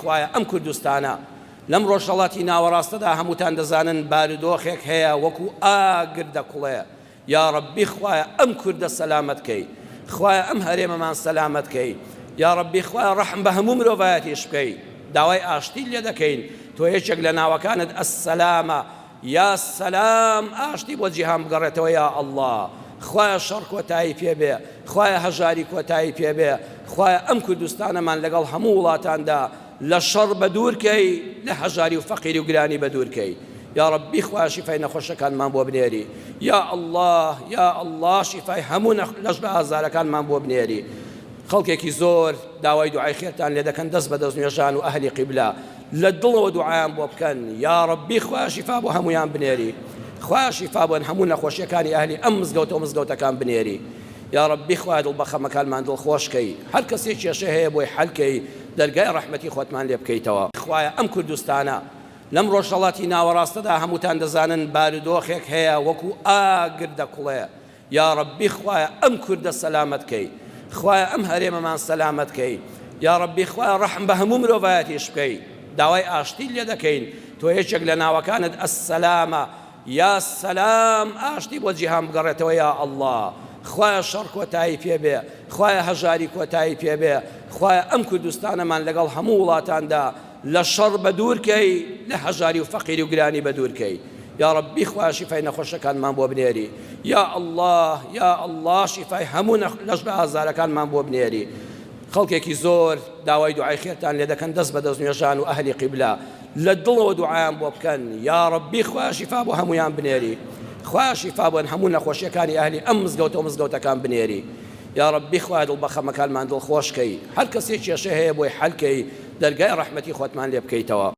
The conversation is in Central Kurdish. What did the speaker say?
خوایە ئەم کوردستانە لەم ڕۆژهەڵاتی ناوەڕاستەدا هەمووتان دەزانن بارودۆخێک هەیە وەکو ئاگر دەکوڵێ. یا ڕەبی خوایە ئەم کوردە سەلامەتکەی، خوایە ئەم هەرێمەمان سەلامەتکەی، یا ڕەبی خوایە ڕەحم بە هەموو مرۆڤایەتیش بکەی. داوای ئاشتی لێ دەکەین، تۆ یەکێک لە ناوەکانت ئەسسەلامە، یا سەلام ئاشتی بۆ جیهان بگەڕێتەوە. یا ئەڵڵا خوایە شەڕ کۆتایی پێبێ، خوایە هەژاری کۆتایی پێبێ، خوایە ئەم کوردستانەمان لەگەڵ هەموو وڵاتاندا لە شەڕ بە دوورکەی، لە هەژاری و فەقیری و گرانی بە دوورکەی. یا ڕەبی خوایە شیفای نەخۆشەکانمان بۆ بنێری. یا ئەڵڵا یا ئەڵڵا شیفای هەموو لەش بە ئازارەکانمان بۆ بنێری. خەڵکێکی زۆر داوای دوعای خێرتان لێ دەکەن، دەست بە دەست نوێژان و ئەهلی قیبلا لە دڵەوە دوعایان بۆ بکەن. یا ڕەبی خوایە شیفا بۆ هەمویان بنێری، خوایە شیفا بۆن هەموو نەخۆشیەکانی ئەهلی ئەم مزگەوتە و مزگەوتەکان بنێری. یا ڕەبی خوایە دڵبەخەمەکانمان دڵخۆشکەی، هەر کەسێک کێشە هەیە بۆی حەلکەی، دەرگای ڕەحمەتی خۆتمان لێ بکەیتەوە. خوایە ئەم کوردستانە لەم ڕۆژهەڵاتی ناوەڕاستەدا هەمووتان دەزانن بارودۆخێک هەیە وەکو ئاگر دەکوڵێ. یا ڕەبی خوایە ئەم کوردە سەلامەتکەی، خوایە ئەم هەرێمەمان سەلامەتکەی، یا ڕەبی خوایە ڕەحم بە هەموو مرۆڤایەتیش بکەی. داوای ئاشتی لێ دەکەین، تۆ یەکێک لە ناوەکانت ئەسسەلامە، یا سەلام ئاشتی بۆ جیهان بگەڕێتەوە. یا ئەڵڵا خوایە شەڕ کۆتایی پێبێ، خوایە هەژاری کۆتایی پێبێ، خوایە ئەم کوردستانەمان لەگەڵ هەموو وڵاتاندا لە شەڕ بە دوورکەی، لە هەژاری و فەقیری و گرانی بە دوورکەی. یا ڕەبی خوایە شیفای نەخۆشەکانمان بۆ بنێری. یا ئەڵڵا یا ئەڵڵا شیفای هەموو لەش بە ئازارەکانمان بۆ بنێری. خەڵکێکی زۆر داوای دوعای خێرتان لێ دەکەن، دەست بە دەست نوێژان و ئەهلی قیبلا لە دڵەوە دوعایان بۆ بکەن. یا ڕەبی خوایە شیفا بۆ هەمویان بنێری، خوایە شیفا بۆن هەموو نەخۆشیەکانی ئەهلی ئەم مزگەوتە و مزگەوتەکان بنێری. یا ڕەبی خوایە دڵبەخەمەکانمان دڵخۆشکەی، هەر کەسێک کێشە هەیە بۆی حەلکەی، دەرگای ڕەحمەتی خۆتمان لێ بکەیتەوە.